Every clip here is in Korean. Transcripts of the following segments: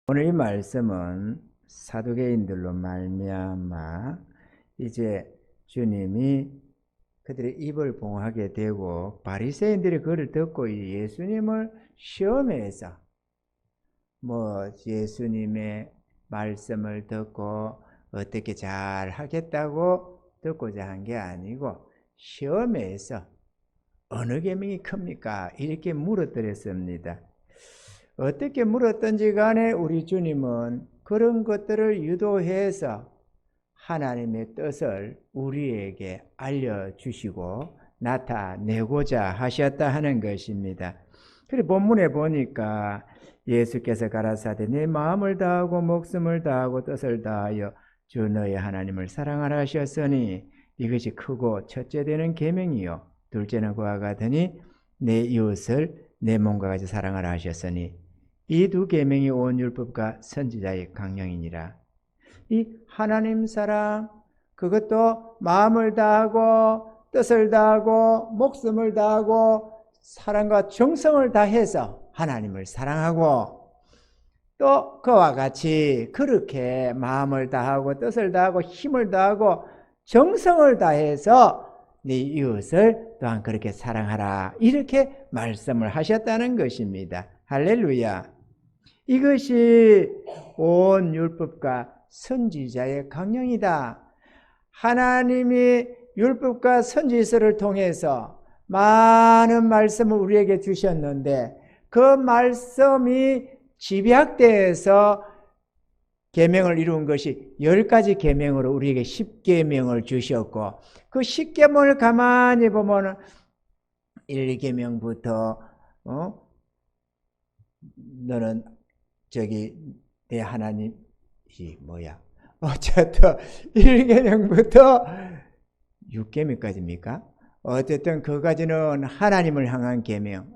오늘 이 말씀은 사두개인들로 말미암아 이제 주님이 그들의 입을 봉하게 되고 바리새인들이 그를 듣고 예수님을 시험해서 예수님의 말씀을 듣고 어떻게 잘 하겠다고 듣고자 한 게 아니고 시험해서 어느 계명이 큽니까? 이렇게 물어드렸습니다. 어떻게 물었든지 간에 우리 주님은 그런 것들을 유도해서 하나님의 뜻을 우리에게 알려주시고 나타내고자 하셨다 하는 것입니다. 그리고 본문에 보니까 예수께서 가라사대 내 마음을 다하고 목숨을 다하고 뜻을 다하여 주 너의 하나님을 사랑하라 하셨으니 이것이 크고 첫째 되는 계명이요 둘째는 그와 같으니 내 이웃을 내 몸과 같이 사랑하라 하셨으니 이 두 계명이 온 율법과 선지자의 강령이니라. 이 하나님 사랑, 그것도 마음을 다하고 뜻을 다하고 목숨을 다하고 사랑과 정성을 다해서 하나님을 사랑하고 또 그와 같이 그렇게 마음을 다하고 뜻을 다하고 힘을 다하고 정성을 다해서 네 이웃을 또한 그렇게 사랑하라, 이렇게 말씀을 하셨다는 것입니다. 할렐루야. 이것이 온 율법과 선지자의 강령이다. 하나님이 율법과 선지서를 통해서 많은 말씀을 우리에게 주셨는데 그 말씀이 집약되어서 계명을 이룬 것이 10가지 계명으로 우리에게 10계명을 주셨고 그 10계명을 가만히 보면 1계명부터 너는 내 하나님이 뭐야? 어쨌든 1계명부터 6계명까지입니까? 어쨌든 그까지는 하나님을 향한 계명,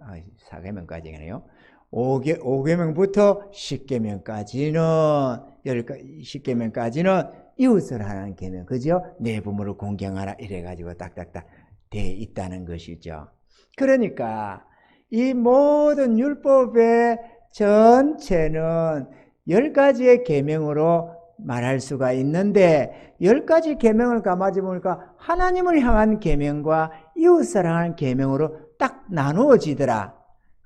4계명까지네요. 5계명부터 10계명까지는 10계명까지는 이웃을 하는 계명, 그죠? 내 부모를 공경하라 이래가지고 딱딱딱 돼 있다는 것이죠. 그러니까 이 모든 율법의 전체는 10가지의 계명으로 말할 수가 있는데 10가지 계명을 가만히 보니까 하나님을 향한 계명과 이웃을 향한 계명으로 딱 나누어지더라.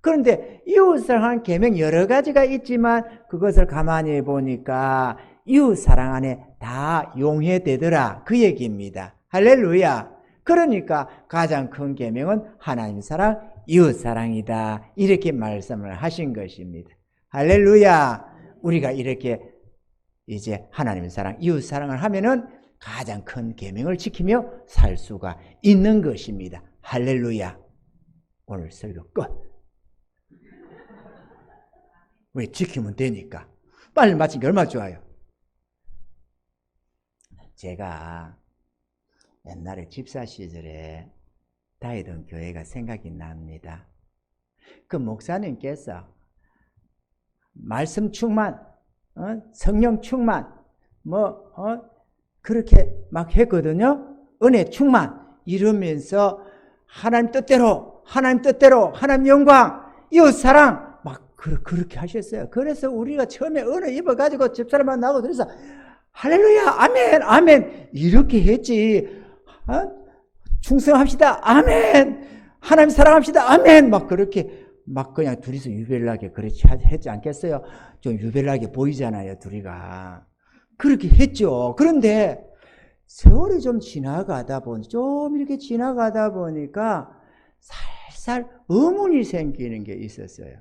그런데 이웃을 향한 계명 여러 가지가 있지만 그것을 가만히 보니까 이웃 사랑 안에 다 용해되더라, 그 얘기입니다. 할렐루야. 그러니까 가장 큰 계명은 하나님 사랑, 이웃 사랑이다, 이렇게 말씀을 하신 것입니다. 할렐루야. 우리가 이렇게 이제 하나님 사랑, 이웃 사랑을 하면은 가장 큰 계명을 지키며 살 수가 있는 것입니다. 할렐루야. 오늘 설교 끝. 왜? 지키면 되니까. 빨리 마치는 게 얼마나 좋아요. 제가 옛날에 집사 시절에 다니던 교회가 생각이 납니다. 그 목사님께서 말씀 충만, 성령 충만, 그렇게 막 했거든요. 은혜 충만 이러면서 하나님 뜻대로, 하나님 영광, 이웃 사랑 막 그렇게 하셨어요. 그래서 우리가 처음에 은혜 입어가지고 집사람 만나고 그래서 할렐루야, 아멘, 아멘 이렇게 했지. 충성합시다, 아멘. 하나님 사랑합시다, 아멘. 막 그렇게 막 그냥 둘이서 유별나게 그렇게 했지 않겠어요? 좀 유별나게 보이잖아요, 둘이가. 그렇게 했죠. 그런데 세월이 좀 지나가다 보니까 살살 의문이 생기는 게 있었어요.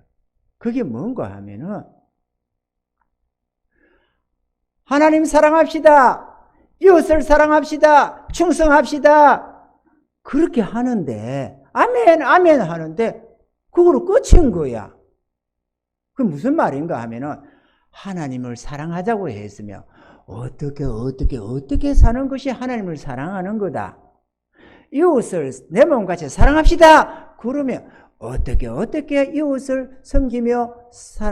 그게 뭔가 하면은 하나님 사랑합시다, 이웃을 사랑합시다, 충성합시다 그렇게 하는데 아멘 아멘 하는데 그거로 끝인 거야. 그 무슨 말인가 하면은 하나님을 사랑하자고 했으며 어떻게 사는 것이 하나님을 사랑하는 거다. 이웃을 내 몸같이 사랑합시다. 그러면 어떻게 이웃을 섬기며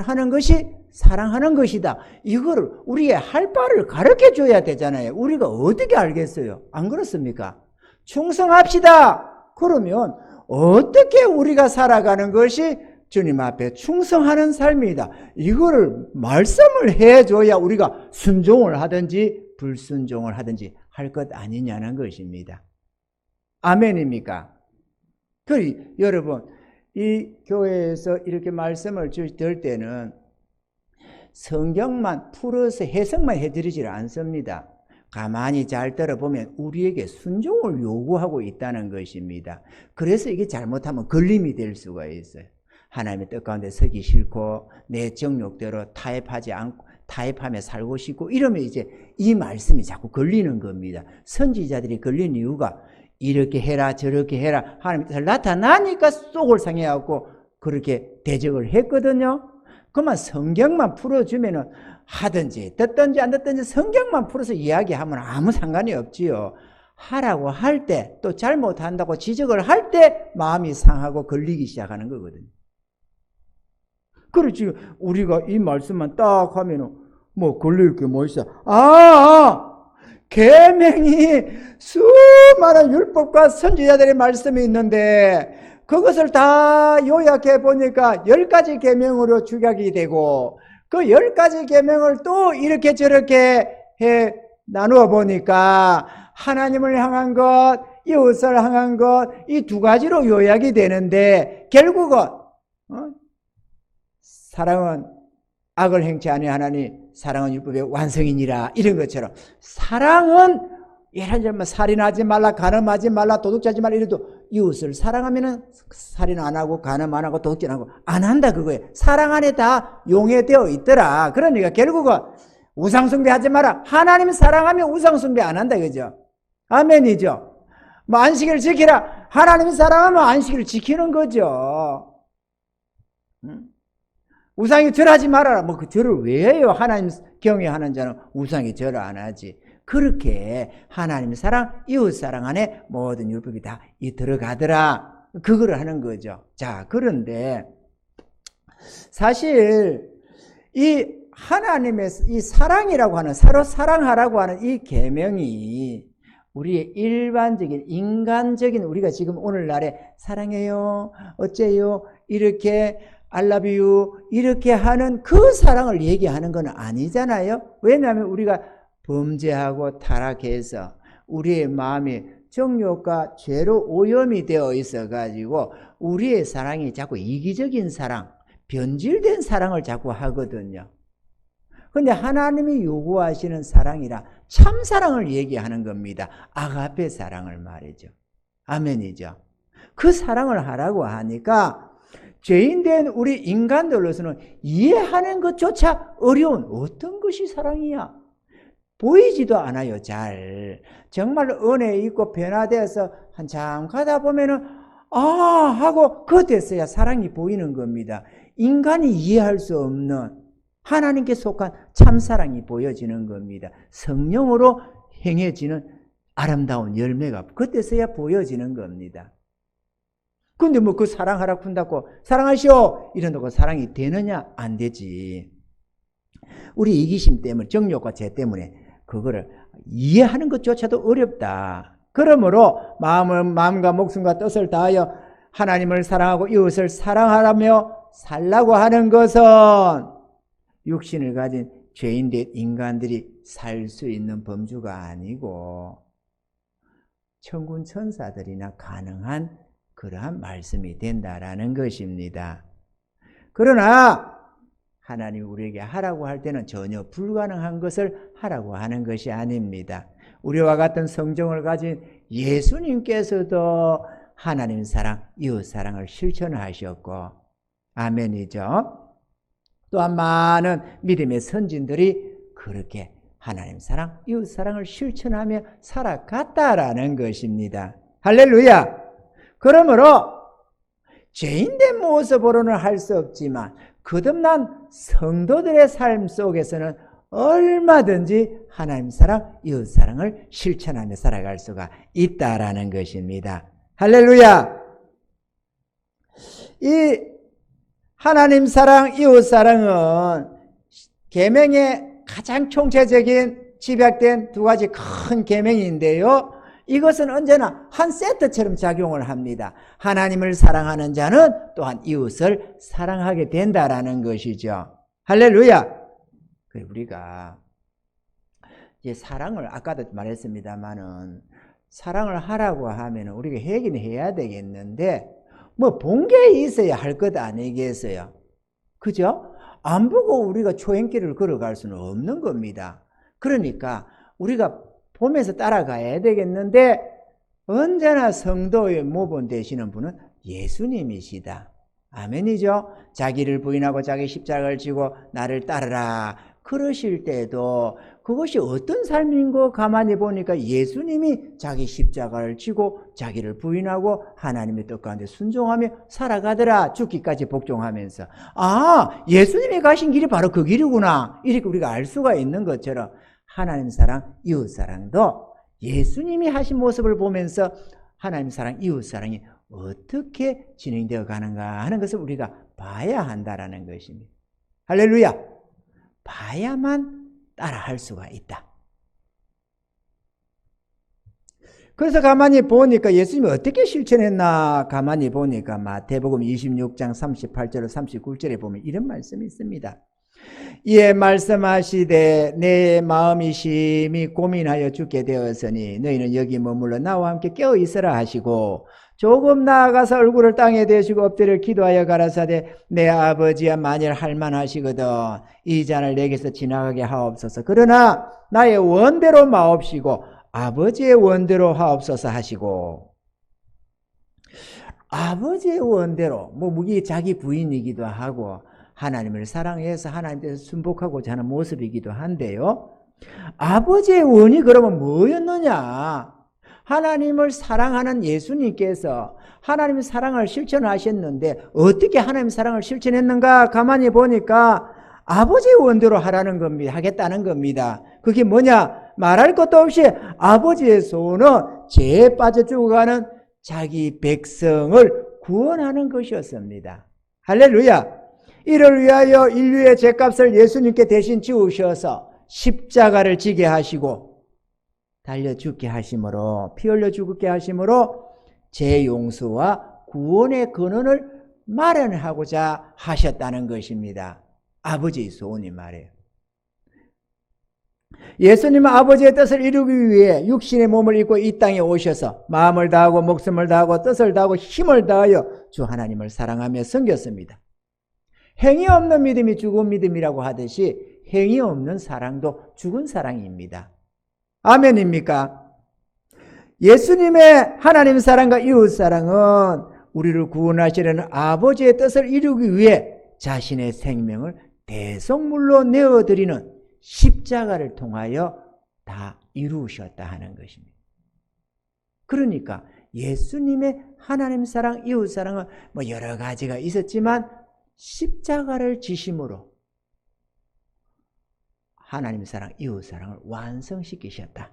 하는 것이 사랑하는 것이다. 이거를 우리의 할 바를 가르쳐 줘야 되잖아요. 우리가 어떻게 알겠어요? 안 그렇습니까? 충성합시다. 그러면 어떻게 우리가 살아가는 것이 주님 앞에 충성하는 삶이다. 이거를 말씀을 해줘야 우리가 순종을 하든지 불순종을 하든지 할 것 아니냐는 것입니다. 아멘입니까? 여러분, 이 교회에서 이렇게 말씀을 들을 때는 성경만 풀어서 해석만 해드리질 않습니다. 가만히 잘 들어보면 우리에게 순종을 요구하고 있다는 것입니다. 그래서 이게 잘못하면 걸림이 될 수가 있어요. 하나님의 뜻 가운데 서기 싫고 내 정욕대로 타협하며 살고 싶고 이러면 이제 이 말씀이 자꾸 걸리는 겁니다. 선지자들이 걸린 이유가 이렇게 해라 저렇게 해라 하나님의 뜻을 나타나니까 속을 상해갖고 그렇게 대적을 했거든요. 그만 성경만 풀어주면은 하든지 듣든지 안 듣든지 성경만 풀어서 이야기하면 아무 상관이 없지요. 하라고 할 때 또 잘못한다고 지적을 할 때 마음이 상하고 걸리기 시작하는 거거든요. 그렇지. 우리가 이 말씀만 딱 하면은 뭐 걸릴 게 뭐 있어? 계명이 수많은 율법과 선지자들의 말씀이 있는데 그것을 다 요약해 보니까 10가지 계명으로 축약이 되고 그 10가지 계명을 또 이렇게 저렇게 해 나누어 보니까 하나님을 향한 것, 이웃을 향한 것, 이 두 가지로 요약이 되는데 결국은 사랑은 악을 행치 아니하나니 사랑은 율법의 완성이니라 이런 것처럼 사랑은 예를 들면 살인하지 말라, 간음하지 말라, 도둑질하지 말라 이래도 이웃을 사랑하면은 살인 안 하고 간음 안 하고 도둑질 안 하고 안 한다 그거예요. 사랑 안에 다 용해되어 있더라. 그러니까 결국은 우상숭배하지 마라. 하나님 사랑하면 우상숭배 안 한다 그죠? 아멘이죠. 뭐 안식일을 지키라. 하나님 사랑하면 안식일을 지키는 거죠. 우상이 절하지 말아라. 뭐 그 절을 왜 해요? 하나님 경외하는 자는 우상이 절을 안 하지. 그렇게 하나님 사랑, 이웃 사랑 안에 모든 율법이 다 들어가더라. 그거를 하는 거죠. 자, 그런데 사실 이 하나님의 이 사랑이라고 하는 서로 사랑하라고 하는 이 계명이 우리의 일반적인 인간적인 우리가 지금 오늘날에 사랑해요, 어째요, 이렇게 I love you 이렇게 하는 그 사랑을 얘기하는 건 아니잖아요. 왜냐하면 우리가 범죄하고 타락해서 우리의 마음이 정욕과 죄로 오염이 되어 있어 가지고 우리의 사랑이 자꾸 이기적인 사랑, 변질된 사랑을 자꾸 하거든요. 근데 하나님이 요구하시는 사랑이라 참사랑을 얘기하는 겁니다. 아가페 사랑을 말이죠. 아멘이죠. 그 사랑을 하라고 하니까 죄인된 우리 인간들로서는 이해하는 것조차 어려운 어떤 것이 사랑이야? 보이지도 않아요, 잘. 정말 은혜 있고 변화되어서 한참 가다 보면은 하고 그때서야 사랑이 보이는 겁니다. 인간이 이해할 수 없는 하나님께 속한 참사랑이 보여지는 겁니다. 성령으로 행해지는 아름다운 열매가 그때서야 보여지는 겁니다. 근데 뭐 그 사랑하라 푼다고 사랑하시오 이런다고 사랑이 되느냐? 안 되지. 우리 이기심 때문에 정욕과 죄 때문에 그거를 이해하는 것조차도 어렵다. 그러므로 마음과 목숨과 뜻을 다하여 하나님을 사랑하고 이웃을 사랑하라며 살라고 하는 것은 육신을 가진 죄인된 인간들이 살 수 있는 범주가 아니고 천군 천사들이나 가능한 그러한 말씀이 된다라는 것입니다. 그러나 하나님이 우리에게 하라고 할 때는 전혀 불가능한 것을 하라고 하는 것이 아닙니다. 우리와 같은 성정을 가진 예수님께서도 하나님 사랑, 이웃 사랑을 실천하셨고 아멘이죠. 또한 많은 믿음의 선진들이 그렇게 하나님 사랑, 이웃 사랑을 실천하며 살아갔다라는 것입니다. 할렐루야! 그러므로 죄인된 모습으로는 할 수 없지만 거듭난 성도들의 삶 속에서는 얼마든지 하나님 사랑, 이웃 사랑을 실천하며 살아갈 수가 있다라는 것입니다. 할렐루야! 이 하나님 사랑, 이웃 사랑은 계명의 가장 총체적인 집약된 두 가지 큰 계명인데요. 이것은 언제나 한 세트처럼 작용을 합니다. 하나님을 사랑하는 자는 또한 이웃을 사랑하게 된다라는 것이죠. 할렐루야. 우리가 이제 사랑을 아까도 말했습니다만은 사랑을 하라고 하면 우리가 하긴 해야 되겠는데 뭐 본 게 있어야 할 것 아니겠어요? 그죠? 안 보고 우리가 초행길을 걸어갈 수는 없는 겁니다. 그러니까 우리가 보면서 따라가야 되겠는데 언제나 성도의 모본 되시는 분은 예수님이시다. 아멘이죠? 자기를 부인하고 자기 십자가를 지고 나를 따르라. 그러실 때도 그것이 어떤 삶인고 가만히 보니까 예수님이 자기 십자가를 지고 자기를 부인하고 하나님의 뜻 가운데 순종하며 살아가더라. 죽기까지 복종하면서. 아, 예수님이 가신 길이 바로 그 길이구나. 이렇게 우리가 알 수가 있는 것처럼 하나님 사랑, 이웃 사랑도 예수님이 하신 모습을 보면서 하나님 사랑, 이웃 사랑이 어떻게 진행되어 가는가 하는 것을 우리가 봐야 한다라는 것입니다. 할렐루야. 봐야만 따라할 수가 있다. 그래서 가만히 보니까 예수님이 어떻게 실천했나 가만히 보니까 마태복음 26장 38절 39절에 보면 이런 말씀이 있습니다. 이에 말씀하시되 내 마음이 심히 고민하여 죽게 되었으니 너희는 여기 머물러 나와 함께 깨어 있으라 하시고 조금 나아가서 얼굴을 땅에 대시고 엎드려 기도하여 가라사대 내 아버지야 만일 할만하시거든 이 잔을 내게서 지나가게 하옵소서. 그러나 나의 원대로 마옵시고 아버지의 원대로 하옵소서 하시고 아버지의 원대로 뭐 무기 자기 부인이기도 하고 하나님을 사랑해서 하나님께서 순복하고자 하는 모습이기도 한데요. 아버지의 원이 그러면 뭐였느냐? 하나님을 사랑하는 예수님께서 하나님의 사랑을 실천하셨는데 어떻게 하나님의 사랑을 실천했는가? 가만히 보니까 아버지의 원대로 하라는 겁니다. 하겠다는 겁니다. 그게 뭐냐? 말할 것도 없이 아버지의 소원은 죄에 빠져 죽어가는 자기 백성을 구원하는 것이었습니다. 할렐루야. 이를 위하여 인류의 죄값을 예수님께 대신 지우셔서 십자가를 지게 하시고 달려 죽게 하심으로 피 흘려 죽게 하심으로 죄 용서와 구원의 근원을 마련하고자 하셨다는 것입니다. 아버지의 소원이 말이에요. 예수님은 아버지의 뜻을 이루기 위해 육신의 몸을 입고 이 땅에 오셔서 마음을 다하고 목숨을 다하고 뜻을 다하고 힘을 다하여 주 하나님을 사랑하며 섬겼습니다. 행위 없는 믿음이 죽은 믿음이라고 하듯이 행위 없는 사랑도 죽은 사랑입니다. 아멘입니까? 예수님의 하나님 사랑과 이웃 사랑은 우리를 구원하시려는 아버지의 뜻을 이루기 위해 자신의 생명을 대속물로 내어드리는 십자가를 통하여 다 이루셨다 하는 것입니다. 그러니까 예수님의 하나님 사랑, 이웃 사랑은 뭐 여러 가지가 있었지만 십자가를 지심으로 하나님 사랑, 이웃 사랑을 완성시키셨다.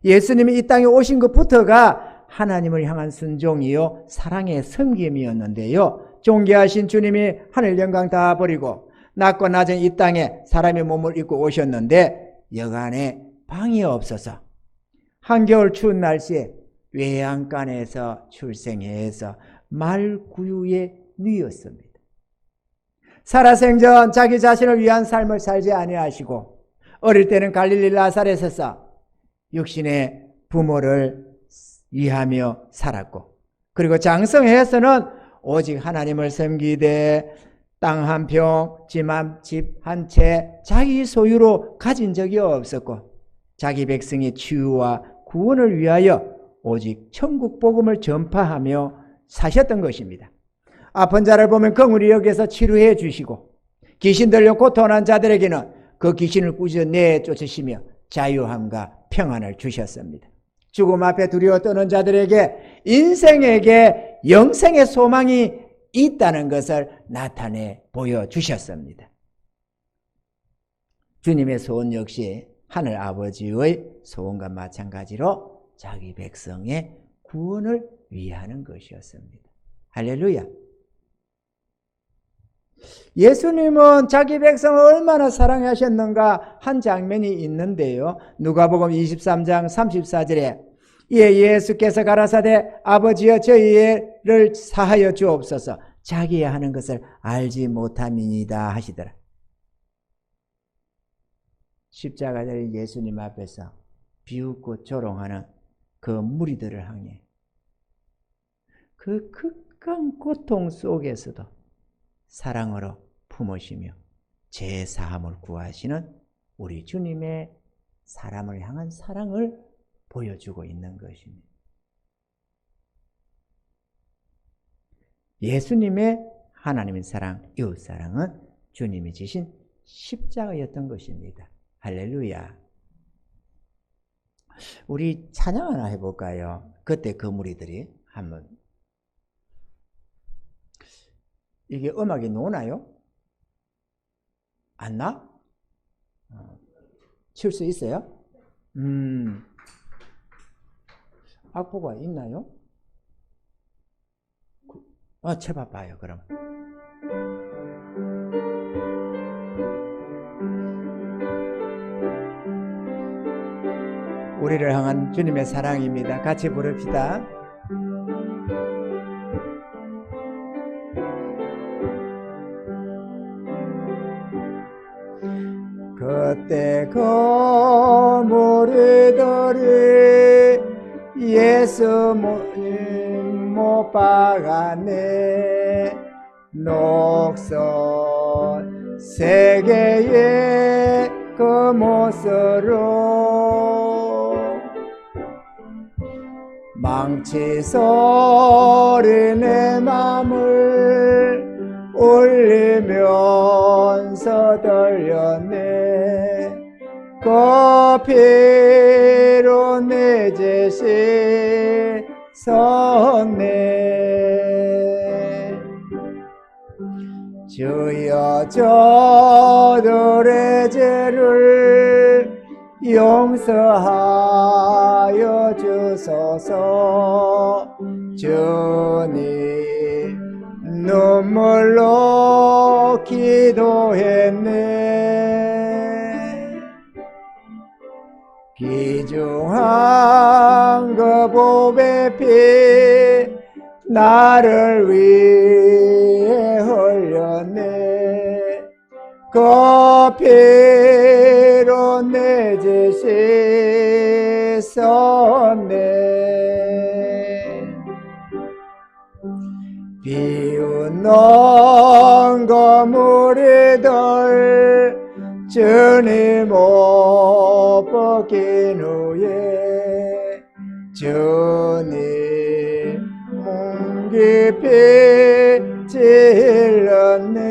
예수님이 이 땅에 오신 것부터가 하나님을 향한 순종이요 사랑의 섬김이었는데요. 존귀하신 주님이 하늘 영광 다 버리고 낮고 낮은 이 땅에 사람의 몸을 입고 오셨는데 여간에 방이 없어서 한겨울 추운 날씨에 외양간에서 출생해서 말구유에 누였습니다. 살아생전 자기 자신을 위한 삶을 살지 아니하시고 어릴 때는 갈릴리 나사렛에서 육신의 부모를 위하며 살았고 그리고 장성해서는 오직 하나님을 섬기되 땅 한 평, 집 한 채 자기 소유로 가진 적이 없었고 자기 백성의 치유와 구원을 위하여 오직 천국 복음을 전파하며 사셨던 것입니다. 아픈 자를 보면 긍휼히 여겨서 치료해 주시고 귀신 들려 고통한 자들에게는 그 귀신을 꾸짖어 내쫓으시며 자유함과 평안을 주셨습니다. 죽음 앞에 두려워 떠는 자들에게 인생에게 영생의 소망이 있다는 것을 나타내 보여주셨습니다. 주님의 소원 역시 하늘 아버지의 소원과 마찬가지로 자기 백성의 구원을 위하는 것이었습니다. 할렐루야. 예수님은 자기 백성을 얼마나 사랑하셨는가 한 장면이 있는데요. 누가복음 23장 34절에 이에 예수께서 가라사대 아버지여 저희를 사하여 주옵소서 자기의 하는 것을 알지 못함이니이다 하시더라. 십자가 될 예수님 앞에서 비웃고 조롱하는 그 무리들을 향해 그 극한 고통 속에서도 사랑으로 품으시며 죄 사함을 구하시는 우리 주님의 사람을 향한 사랑을 보여주고 있는 것입니다. 예수님의 하나님의 사랑, 이웃 사랑은 주님이 지신 십자가였던 것입니다. 할렐루야. 우리 찬양 하나 해볼까요? 그때 그 무리들이 한번. 이게 음악이 노나요? 안 나? 칠 수 있어요? 악보가 있나요? 쳐봐봐요, 그럼. 우리를 향한 주님의 사랑입니다. 같이 부릅시다. 그때 그 무리들이 예수 못 박았네. 녹선 세계의 그 못으로 망치 소리 내 맘을 울리면서 들렸네. 그 피로 내 죄 씻었네. 주여 저들의 죄를 용서하여 주소서. 주님 눈물로 기도했네. 귀중한 그 보배 피 나를 위해 흘렸네. 그 피로 내 죄 씻었네. 비웃는 그 무리들 주님 못 벗긴 후에 주님 몸 깊이 찔렀네.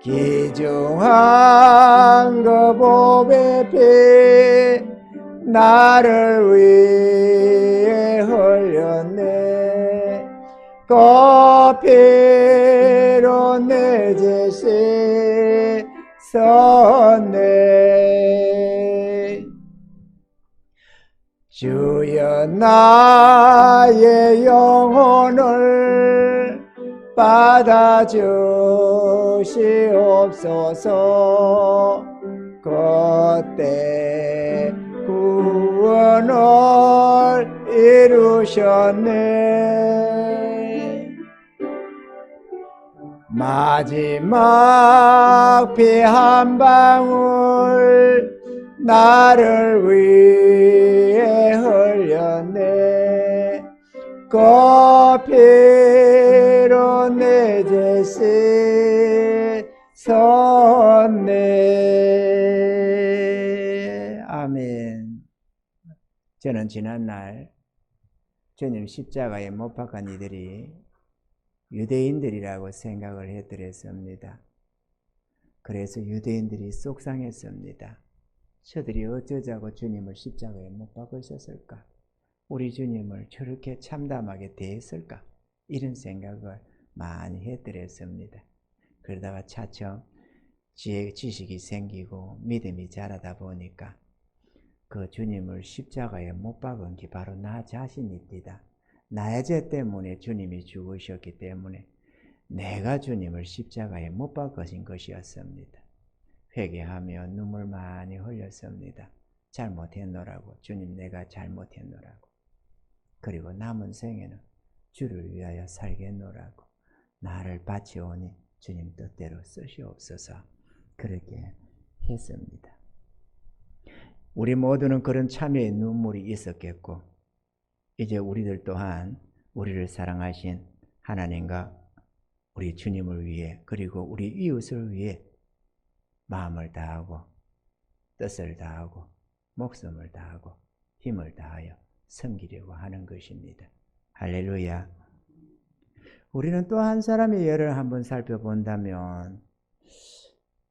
귀중한 그 보배 피 나를 위해 흘렸네. 그 피로 내 죄 씻었네. 주여 나의 영혼을 받아주시옵소서. 그때 구원을 이루셨네. 마지막 피 한 방울 나를 위해 흘렸네. 그 피로 내 죄 씻었네. 아멘. 저는 지난날 주님 십자가에 못 박은 이들이 유대인들이라고 생각을 해드렸습니다. 그래서 유대인들이 속상했습니다. 저들이 어쩌자고 주님을 십자가에 못 박으셨을까? 우리 주님을 저렇게 참담하게 대했을까? 이런 생각을 많이 해드렸습니다. 그러다가 차츰 지식이 생기고 믿음이 자라다 보니까 그 주님을 십자가에 못 박은 게 바로 나 자신입니다. 나의 죄 때문에 주님이 죽으셨기 때문에 내가 주님을 십자가에 못 박으신 것이었습니다. 회개하며 눈물 많이 흘렸습니다. 잘못했노라고. 주님 내가 잘못했노라고. 그리고 남은 생에는 주를 위하여 살겠노라고. 나를 바치오니 주님 뜻대로 쓰시옵소서. 그렇게 했습니다. 우리 모두는 그런 참여의 눈물이 있었겠고 이제 우리들 또한 우리를 사랑하신 하나님과 우리 주님을 위해 그리고 우리 이웃을 위해 마음을 다하고 뜻을 다하고 목숨을 다하고 힘을 다하여 섬기려고 하는 것입니다. 할렐루야. 우리는 또 한 사람의 예를 한번 살펴본다면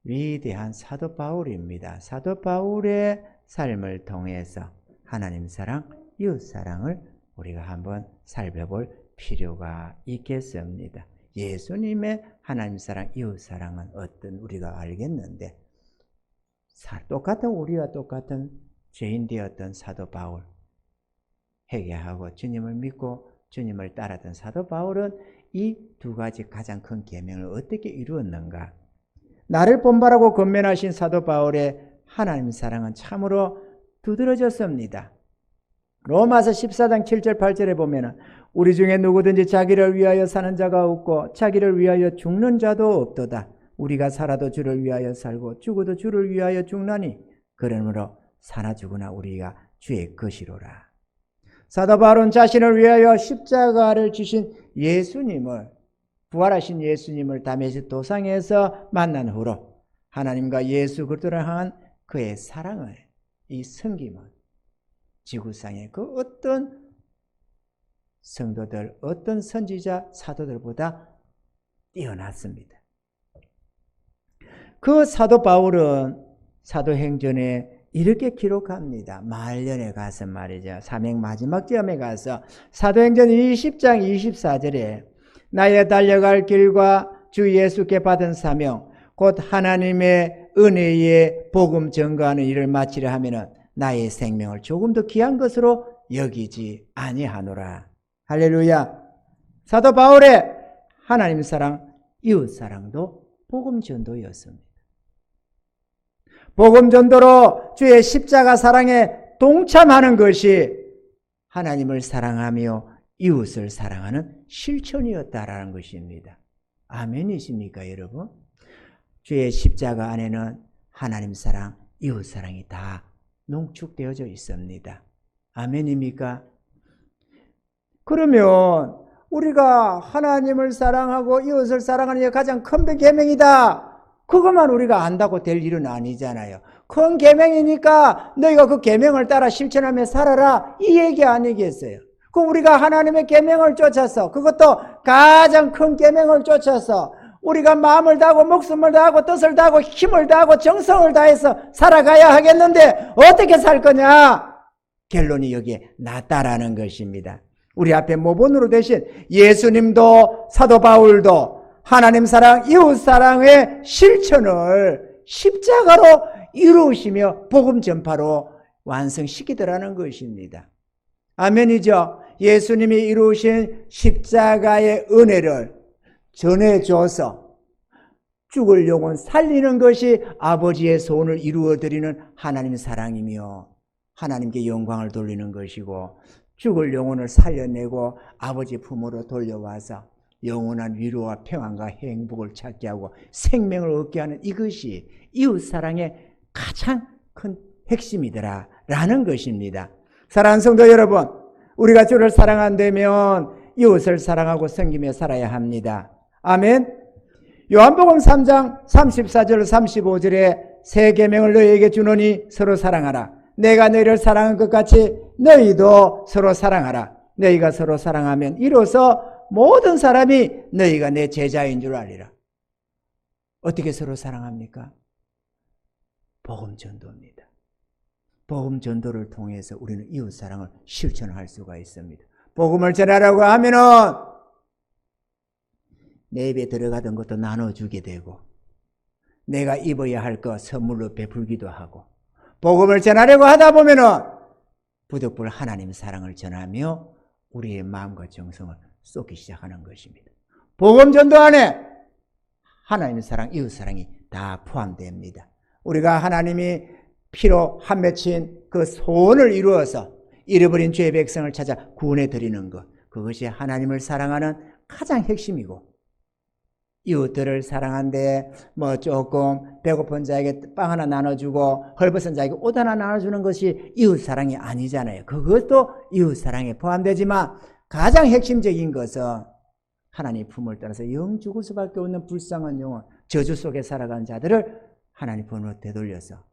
위대한 사도 바울입니다. 사도 바울의 삶을 통해서 하나님 사랑, 이웃 사랑을 우리가 한번 살펴볼 필요가 있겠습니다. 예수님의 하나님 사랑, 이웃 사랑은 어떤 우리가 알겠는데 똑같은 우리와 똑같은 죄인 되었던 사도 바울 회개하고 주님을 믿고 주님을 따랐던 사도 바울은 이 두 가지 가장 큰 계명을 어떻게 이루었는가? 나를 본받으라고 권면하신 사도 바울의 하나님 사랑은 참으로 두드러졌습니다. 로마서 14장 7절 8절에 보면 우리 중에 누구든지 자기를 위하여 사는 자가 없고 자기를 위하여 죽는 자도 없도다. 우리가 살아도 주를 위하여 살고 죽어도 주를 위하여 죽나니 그러므로 사나 죽으나 우리가 주의 것이로라. 사도 바울은 자신을 위하여 십자가를 지신 예수님을 부활하신 예수님을 다메섹 도상에서 만난 후로 하나님과 예수 그리스도를 향한 그의 사랑을 이 섬김은 지구상의 그 어떤 성도들, 어떤 선지자, 사도들보다 뛰어났습니다. 그 사도 바울은 사도행전에 이렇게 기록합니다. 말년에 가서 말이죠. 사명 마지막 지점에 가서 사도행전 20장 24절에 나의 달려갈 길과 주 예수께 받은 사명 곧 하나님의 은혜의 복음 전가하는 일을 마치려 하면은 나의 생명을 조금 더 귀한 것으로 여기지 아니하노라. 할렐루야. 사도 바울의 하나님 사랑, 이웃 사랑도 복음 전도였습니다. 복음 전도로 주의 십자가 사랑에 동참하는 것이 하나님을 사랑하며 이웃을 사랑하는 실천이었다라는 것입니다. 아멘이십니까, 여러분? 주의 십자가 안에는 하나님 사랑, 이웃 사랑이 다 농축되어져 있습니다. 아멘입니까? 그러면 우리가 하나님을 사랑하고 이웃을 사랑하는 게 가장 큰 계명이다. 그것만 우리가 안다고 될 일은 아니잖아요. 큰 계명이니까 너희가 그 계명을 따라 실천하며 살아라, 이 얘기 아니겠어요? 그 우리가 하나님의 계명을 쫓아서, 그것도 가장 큰 계명을 쫓아서 우리가 마음을 다하고 목숨을 다하고 뜻을 다하고 힘을 다하고 정성을 다해서 살아가야 하겠는데 어떻게 살 거냐? 결론이 여기에 낫다라는 것입니다. 우리 앞에 모본으로 되신 예수님도 사도 바울도 하나님 사랑, 이웃 사랑의 실천을 십자가로 이루시며 복음 전파로 완성시키더라는 것입니다. 아멘이죠? 예수님이 이루신 십자가의 은혜를 전해줘서 죽을 영혼 살리는 것이 아버지의 소원을 이루어드리는 하나님의 사랑이며 하나님께 영광을 돌리는 것이고 죽을 영혼을 살려내고 아버지 품으로 돌려와서 영원한 위로와 평안과 행복을 찾게 하고 생명을 얻게 하는 이것이 이웃사랑의 가장 큰 핵심이더라라는 것입니다. 사랑하는 성도 여러분, 우리가 주를 사랑한다면 이웃을 사랑하고 섬기며 살아야 합니다. 아멘. 요한복음 3장 34절 35절에 새 계명을 너희에게 주노니 서로 사랑하라. 내가 너희를 사랑한 것 같이 너희도 서로 사랑하라. 너희가 서로 사랑하면 이로써 모든 사람이 너희가 내 제자인 줄 알리라. 어떻게 서로 사랑합니까? 복음 전도입니다. 복음 전도를 통해서 우리는 이웃 사랑을 실천할 수가 있습니다. 복음을 전하라고 하면은 내 입에 들어가던 것도 나눠주게 되고 내가 입어야 할 것 선물로 베풀기도 하고 복음을 전하려고 하다 보면은 부득불 하나님 사랑을 전하며 우리의 마음과 정성을 쏟기 시작하는 것입니다. 복음 전도 안에 하나님의 사랑, 이웃 사랑이 다 포함됩니다. 우리가 하나님이 피로 한 맺힌 그 그 소원을 이루어서 잃어버린 죄의 백성을 찾아 구원해 드리는 것, 그것이 하나님을 사랑하는 가장 핵심이고, 이웃들을 사랑한데 뭐 조금 배고픈 자에게 빵 하나 나눠주고 헐벗은 자에게 옷 하나 나눠주는 것이 이웃사랑이 아니잖아요. 그것도 이웃사랑에 포함되지만 가장 핵심적인 것은 하나님 품을 떠나서 영 죽을 수밖에 없는 불쌍한 영혼, 저주 속에 살아간 자들을 하나님 품으로 되돌려서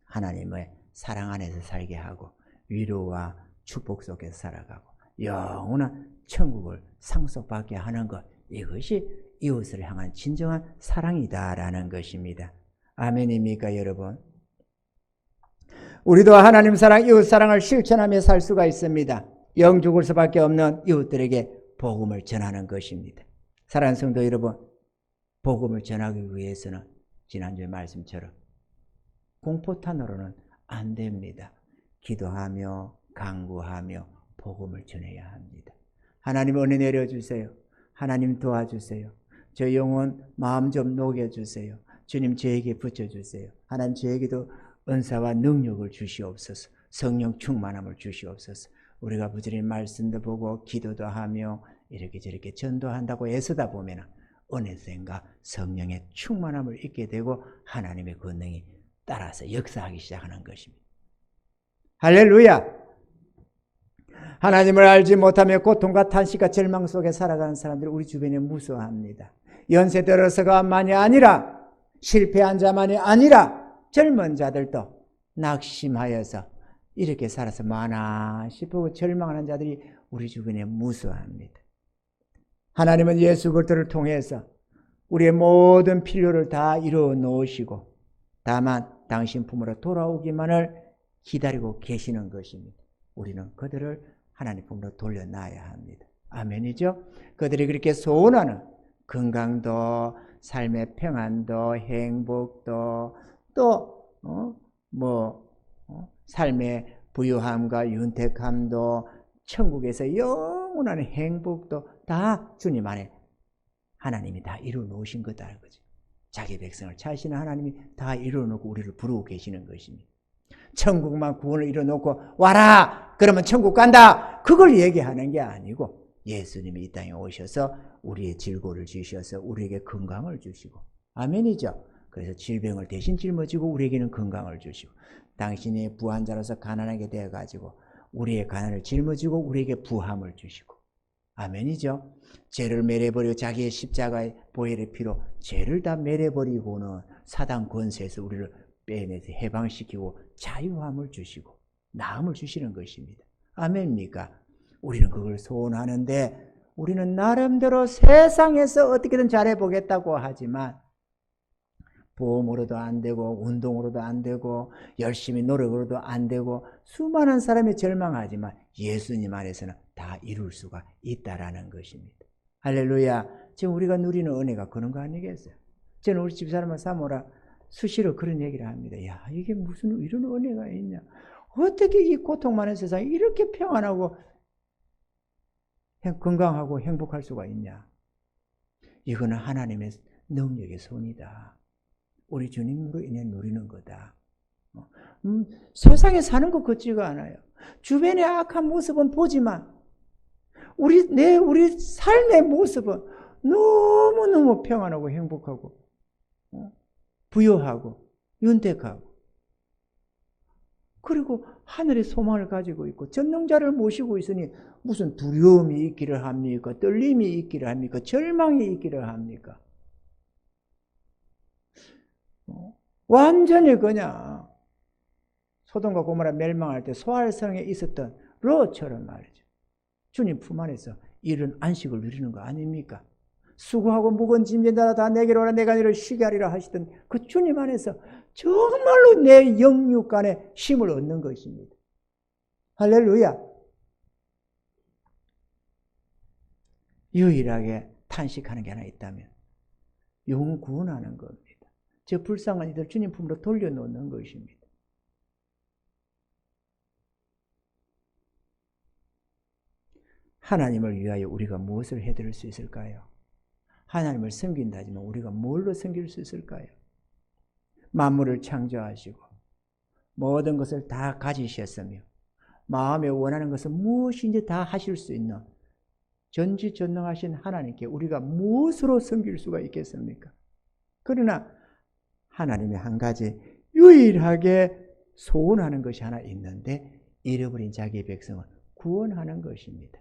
하나님의 사랑 안에서 살게 하고 위로와 축복 속에서 살아가고 영원한 천국을 상속받게 하는 것, 이것이 이웃을 향한 진정한 사랑이다라는 것입니다. 아멘입니까, 여러분? 우리도 하나님 사랑, 이웃 사랑을 실천하며 살 수가 있습니다. 영 죽을 수밖에 없는 이웃들에게 복음을 전하는 것입니다. 사랑하는 성도 여러분, 복음을 전하기 위해서는 지난주의 말씀처럼 공포탄으로는 안 됩니다. 기도하며 간구하며 복음을 전해야 합니다. 하나님 은혜 내려주세요. 하나님 도와주세요. 저 영혼 마음 좀 녹여주세요. 주님 저에게 붙여주세요. 하나님 저에게도 은사와 능력을 주시옵소서. 성령 충만함을 주시옵소서. 우리가 부지런히 말씀도 보고 기도도 하며 이렇게 저렇게 전도한다고 애쓰다 보면 은혜생과 성령의 충만함을 잊게 되고 하나님의 권능이 따라서 역사하기 시작하는 것입니다. 할렐루야! 하나님을 알지 못하며 고통과 탄식과 절망 속에 살아가는 사람들이 우리 주변에 무서워합니다. 연세 들어서가만이 아니라 실패한 자만이 아니라 젊은 자들도 낙심하여서 이렇게 살아서 많아 싶고 절망하는 자들이 우리 주변에 무서워합니다. 하나님은 예수 그리스도를 통해서 우리의 모든 필요를 다 이루어 놓으시고 다만 당신 품으로 돌아오기만을 기다리고 계시는 것입니다. 우리는 그들을 하나님 품으로 돌려놔야 합니다. 아멘이죠? 그들이 그렇게 소원하는 건강도, 삶의 평안도, 행복도, 또 삶의 부유함과 윤택함도, 천국에서 영원한 행복도 다 주님 안에 하나님이 다 이루어 놓으신 거다. 그죠? 자기 백성을 찾으시는 하나님이 다 이루어 놓고 우리를 부르고 계시는 것입니다. 천국만 구원을 이뤄놓고 와라! 그러면 천국 간다! 그걸 얘기하는 게 아니고 예수님이 이 땅에 오셔서 우리의 질고를 주셔서 우리에게 건강을 주시고, 아멘이죠? 그래서 질병을 대신 짊어지고 우리에게는 건강을 주시고, 당신이 부한 자로서 가난하게 되어가지고 우리의 가난을 짊어지고 우리에게 부함을 주시고, 아멘이죠? 죄를 매려버리고 자기의 십자가의 보혈의 피로 죄를 다 매려버리고는 사단 권세에서 우리를 빼내서 해방시키고 자유함을 주시고 나음을 주시는 것입니다. 아멘입니까? 우리는 그걸 소원하는데 우리는 나름대로 세상에서 어떻게든 잘해보겠다고 하지만 보험으로도 안 되고 운동으로도 안 되고 열심히 노력으로도 안 되고 수많은 사람이 절망하지만 예수님 안에서는 다 이룰 수가 있다라는 것입니다. 할렐루야. 지금 우리가 누리는 은혜가 그런 거 아니겠어요? 저는 우리 집사람을 사모라 수시로 그런 얘기를 합니다. 야, 이게 무슨 이런 은혜가 있냐? 어떻게 이 고통 많은 세상에 이렇게 평안하고 건강하고 행복할 수가 있냐? 이거는 하나님의 능력의 손이다. 우리 주님으로 인해 누리는 거다. 세상에 사는 것 같지가 않아요. 주변의 악한 모습은 보지만 우리 삶의 모습은 너무너무 평안하고 행복하고 부유하고 윤택하고 그리고 하늘의 소망을 가지고 있고 전능자를 모시고 있으니 무슨 두려움이 있기를 합니까? 떨림이 있기를 합니까? 절망이 있기를 합니까? 완전히 그냥 소돔과 고모라 멸망할 때 소알성에 있었던 롯처럼 말이죠. 주님 품 안에서 이런 안식을 누리는 거 아닙니까? 수고하고 무거운 짐진 자라 다 내게로 오라 내가 너를 쉬게 하리라 하시던 그 주님 안에서 정말로 내 영육간에 쉼을 얻는 것입니다. 할렐루야. 유일하게 탄식하는 게 하나 있다면 영혼 구원하는 겁니다. 저 불쌍한 이들 주님 품으로 돌려놓는 것입니다. 하나님을 위하여 우리가 무엇을 해드릴 수 있을까요? 하나님을 섬긴다지만 우리가 뭘로 섬길 수 있을까요? 만물을 창조하시고 모든 것을 다 가지셨으며 마음에 원하는 것은 무엇인지 다 하실 수 있는 전지전능하신 하나님께 우리가 무엇으로 섬길 수가 있겠습니까? 그러나 하나님이 한 가지 유일하게 소원하는 것이 하나 있는데 잃어버린 자기의 백성을 구원하는 것입니다.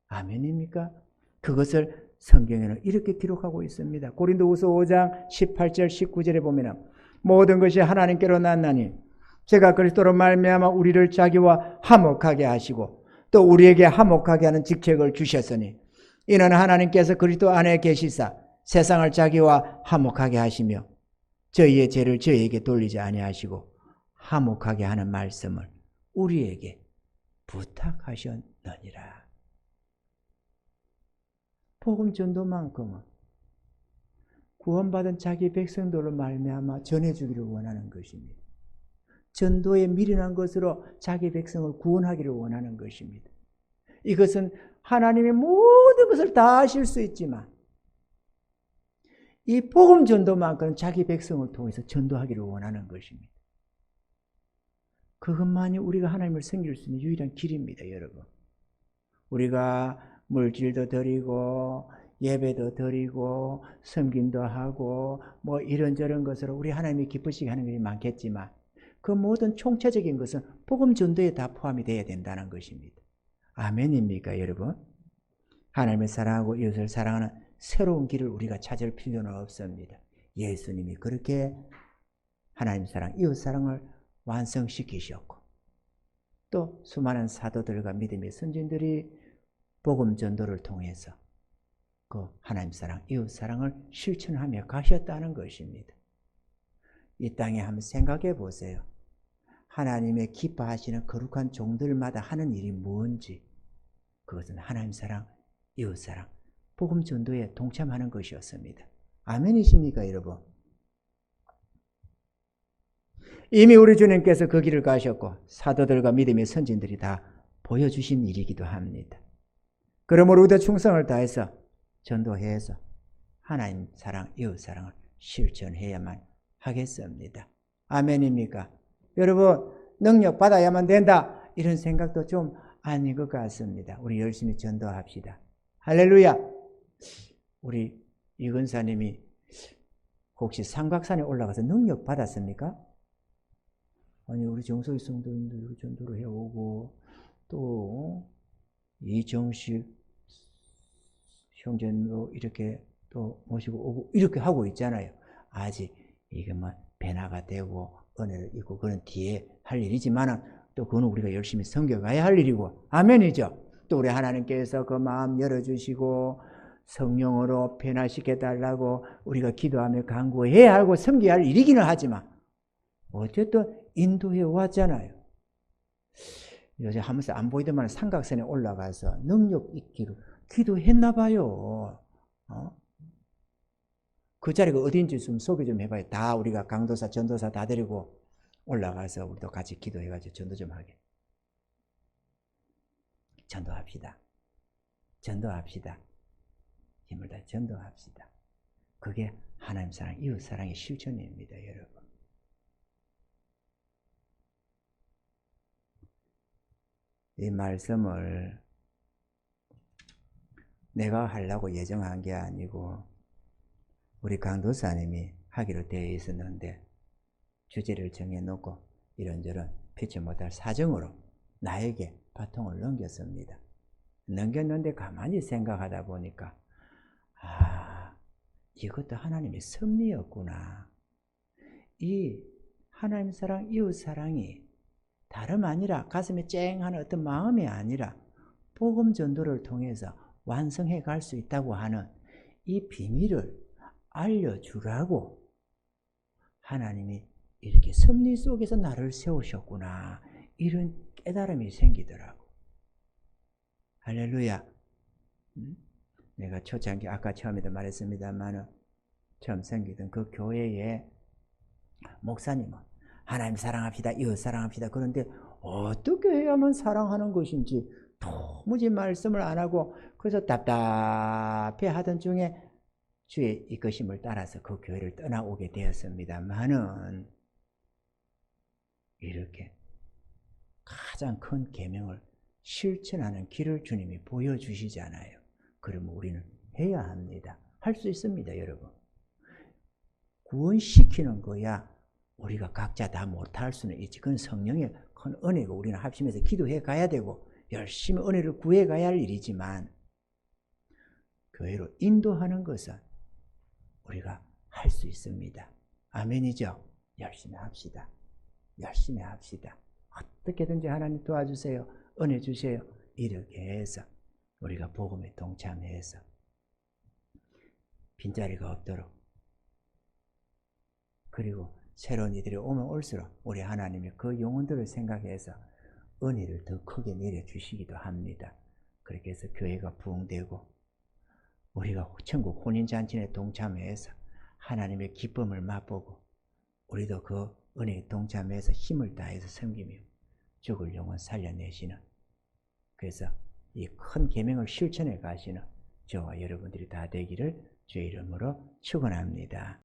아멘입니까? 그것을 성경에는 이렇게 기록하고 있습니다. 고린도후서 5장 18절 19절에 보면 모든 것이 하나님께로 났나니 제가 그리스도로 말미암아 우리를 자기와 화목하게 하시고 또 우리에게 화목하게 하는 직책을 주셨으니 이는 하나님께서 그리스도 안에 계시사 세상을 자기와 화목하게 하시며 저희의 죄를 저희에게 돌리지 아니하시고 화목하게 하는 말씀을 우리에게 부탁하셨느니라. 복음 전도만큼은 구원받은 자기 백성들로 말미암아 전해주기를 원하는 것입니다. 전도에 미련한 것으로 자기 백성을 구원하기를 원하는 것입니다. 이것은 하나님의 모든 것을 다 하실 수 있지만 이 복음 전도만큼은 자기 백성을 통해서 전도하기를 원하는 것입니다. 그것만이 우리가 하나님을 섬길 수 있는 유일한 길입니다, 여러분. 우리가 물질도 드리고 예배도 드리고 섬김도 하고 뭐 이런저런 것으로 우리 하나님이 기쁘시게 하는 것이 많겠지만 그 모든 총체적인 것은 복음 전도에 다 포함이 되어야 된다는 것입니다. 아멘입니까, 여러분? 하나님을 사랑하고 이웃을 사랑하는 새로운 길을 우리가 찾을 필요는 없습니다. 예수님이 그렇게 하나님 사랑, 이웃 사랑을 완성시키셨고 또 수많은 사도들과 믿음의 선진들이 복음 전도를 통해서 그 하나님 사랑, 이웃 사랑을 실천하며 가셨다는 것입니다. 이 땅에 한번 생각해 보세요. 하나님의 기뻐하시는 거룩한 종들마다 하는 일이 뭔지 그것은 하나님 사랑, 이웃 사랑, 복음 전도에 동참하는 것이었습니다. 아멘이십니까, 여러분? 이미 우리 주님께서 그 길을 가셨고 사도들과 믿음의 선진들이 다 보여주신 일이기도 합니다. 그러므로 우리도 충성을 다해서 전도해서 하나님 사랑, 이웃 사랑을 실천해야만 하겠습니다. 아멘입니까? 여러분, 능력 받아야만 된다 이런 생각도 좀 아닌 것 같습니다. 우리 열심히 전도합시다. 할렐루야. 우리 이근사님이 혹시 삼각산에 올라가서 능력 받았습니까? 아니, 우리 정석이 성도님들 전도를 해오고 또 이정식 형제로 이렇게 또 모시고 오고 이렇게 하고 있잖아요. 아직 이게 뭐 변화가 되고 은혜를 입고 그런 뒤에 할 일이지만은 또 그거는 우리가 열심히 섬겨가야 할 일이고 아멘이죠. 또 우리 하나님께서 그 마음 열어주시고 성령으로 변화시켜달라고 우리가 기도하며 간구해야 하고 섬겨야 할 일이기는 하지만 어쨌든 인도해 왔잖아요. 요새 하면서 안 보이더만 삼각선에 올라가서 능력 있기로 기도했나 봐요. 그 자리가 어딘지 좀 소개 좀 해봐요. 다 우리가 강도사, 전도사 다 데리고 올라가서 우리도 같이 기도해가지고 전도 좀 하게. 전도합시다. 전도합시다. 힘을 다 전도합시다. 그게 하나님 사랑, 이웃 사랑의 실천입니다, 여러분. 이 말씀을 내가 하려고 예정한 게 아니고 우리 강도사님이 하기로 되어 있었는데 주제를 정해놓고 이런저런 피치 못할 사정으로 나에게 바통을 넘겼습니다. 넘겼는데 가만히 생각하다 보니까 이것도 하나님의 섭리였구나. 이 하나님 사랑, 이웃 사랑이 다름 아니라 가슴에 쨍하는 어떤 마음이 아니라 복음 전도를 통해서 완성해 갈 수 있다고 하는 이 비밀을 알려주라고 하나님이 이렇게 섭리 속에서 나를 세우셨구나. 이런 깨달음이 생기더라고. 할렐루야. 내가 초창기 아까 처음에도 말했습니다만 처음 생기던 그 교회의 목사님은 하나님 사랑합시다, 이웃 사랑합시다. 그런데 어떻게 해야만 사랑하는 것인지 도무지 말씀을 안 하고 그래서 답답해 하던 중에 주의 이끄심을 따라서 그 교회를 떠나오게 되었습니다만은 이렇게 가장 큰 계명을 실천하는 길을 주님이 보여주시잖아요. 그러면 우리는 해야 합니다. 할 수 있습니다, 여러분. 구원시키는 거야 우리가 각자 다 못할 수는 있지. 그건 성령의 큰 은혜고 우리는 합심해서 기도해 가야 되고 열심히 은혜를 구해 가야 할 일이지만 교회로 인도하는 것은 우리가 할 수 있습니다. 아멘이죠? 열심히 합시다. 열심히 합시다. 어떻게든지 하나님 도와주세요. 은혜 주세요. 이렇게 해서 우리가 복음에 동참해서 빈자리가 없도록, 그리고 새로운 이들이 오면 올수록 우리 하나님이 그 영혼들을 생각해서 은혜를 더 크게 내려주시기도 합니다. 그렇게 해서 교회가 부흥되고 우리가 천국 혼인잔치에 동참해서 하나님의 기쁨을 맛보고 우리도 그 은혜에 동참해서 힘을 다해서 섬기며 죽을 영혼 살려내시는, 그래서 이 큰 계명을 실천해 가시는 저와 여러분들이 다 되기를 주의 이름으로 축원합니다.